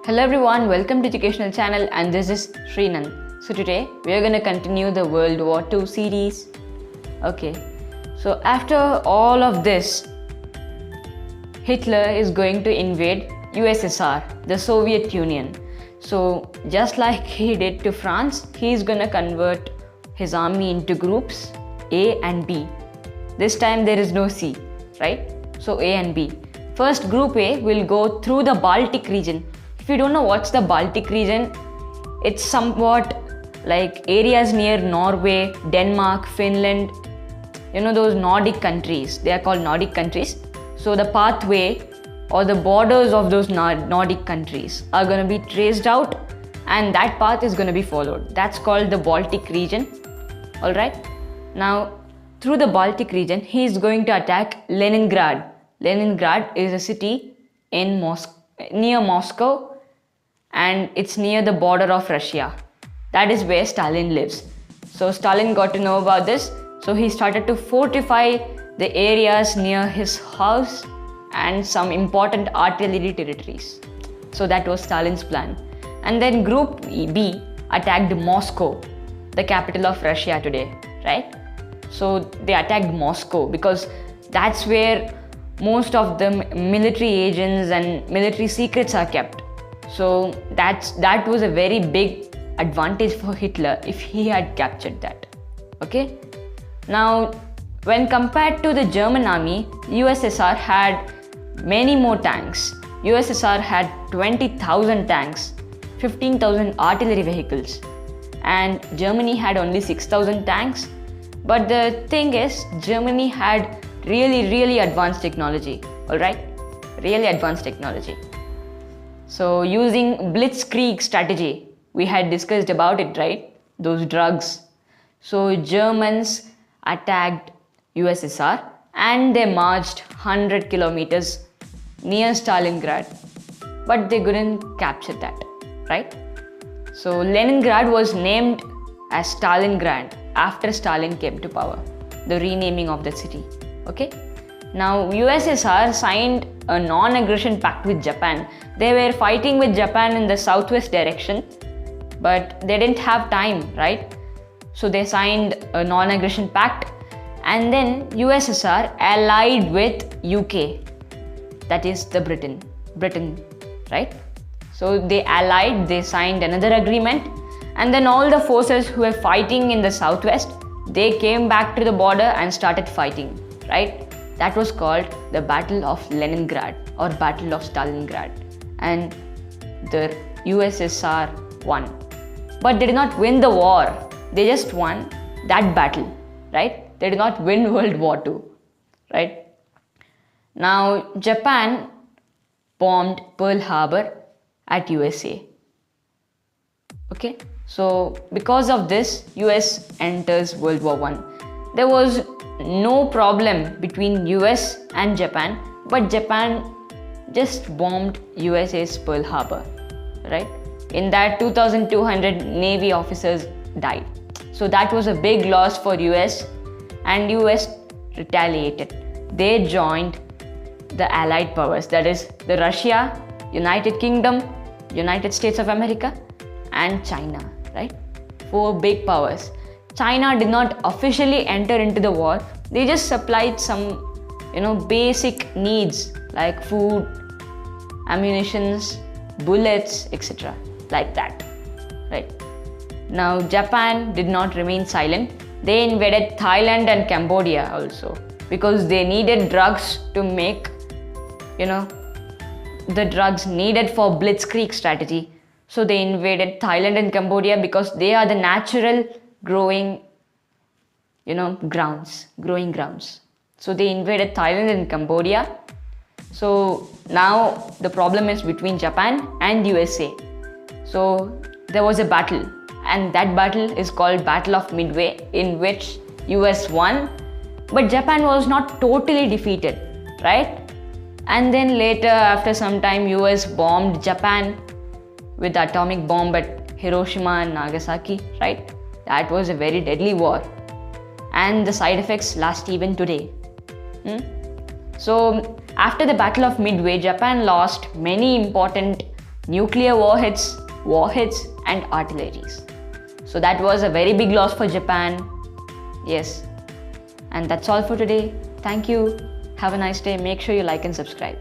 Hello everyone, welcome to Educational Channel and this is Srinan. So today we are going to continue the World War II series. Okay, so after all of this, Hitler is going to invade USSR, the Soviet Union. So just like he did to France, he is going to convert his army into groups A and B. This time there is no C, right? So A and B. First, group A will go through the Baltic region. If you don't know what's the Baltic region, it's somewhat like areas near Norway, Denmark, Finland, those Nordic countries. They are called Nordic countries. So the pathway or the borders of those Nordic countries are going to be traced out and that path is going to be followed. That's called the Baltic region. Alright. Now, through the Baltic region, he is going to attack Leningrad. Leningrad is a city in near Moscow, and it's near the border of Russia. That is where Stalin lives. So Stalin got to know about this, so he started to fortify the areas near his house and some important artillery territories. So that was Stalin's plan. And then Group B attacked Moscow, the capital of Russia today, right? So they attacked Moscow because that's where most of the military agents and military secrets are kept. So that was a very big advantage for Hitler if he had captured that. Okay. Now, when compared to the German army, USSR had many more tanks. USSR had 20,000 tanks, 15,000 artillery vehicles, and Germany had only 6,000 tanks. But the thing is, Germany had really advanced technology. Alright? Really advanced technology. So using Blitzkrieg strategy, we had discussed about it, right? Those drugs. So Germans attacked USSR and they marched 100 kilometers near Stalingrad, but they couldn't capture that, right? So Leningrad was named as Stalingrad after Stalin came to power, the renaming of the city. Okay. Now USSR signed a non-aggression pact with Japan. They were fighting with Japan in the southwest direction, but they didn't have time, right? So they signed a non-aggression pact, and then USSR allied with UK, that is the Britain, right? So they allied, they signed another agreement, and then all the forces who were fighting in the southwest, they came back to the border and started fighting, right? That was called the Battle of Leningrad or Battle of Stalingrad, and the USSR won. But they did not win the war, they just won that battle, right? They did not win World War II, right? Now, Japan bombed Pearl Harbor at USA. Okay, so because of this, US enters World War I. There was no problem between US and Japan, but Japan just bombed USA's Pearl Harbor, right? In that, 2,200 Navy officers died. So that was a big loss for US, and US retaliated. They joined the Allied powers, that is the Russia, United Kingdom, United States of America, and China, right? 4 big powers. China did not officially enter into the war. They just supplied some, basic needs like food, ammunitions, bullets, etc. like that, right? Now, Japan did not remain silent. They invaded Thailand and Cambodia also because they needed drugs to make, the drugs needed for Blitzkrieg strategy. So they invaded Thailand and Cambodia because they are the natural growing grounds. So they invaded Thailand and Cambodia. So now the problem is between Japan and USA. So there was a battle, and that battle is called Battle of Midway, in which US won, but Japan was not totally defeated, right? And then later, after some time, US bombed Japan with the atomic bomb at Hiroshima and Nagasaki, right? That was a very deadly war, and the side effects last even today. So after the Battle of Midway, Japan lost many important nuclear warheads and artilleries. So that was a very big loss for Japan. Yes. And that's all for today. Thank you. Have a nice day. Make sure you like and subscribe.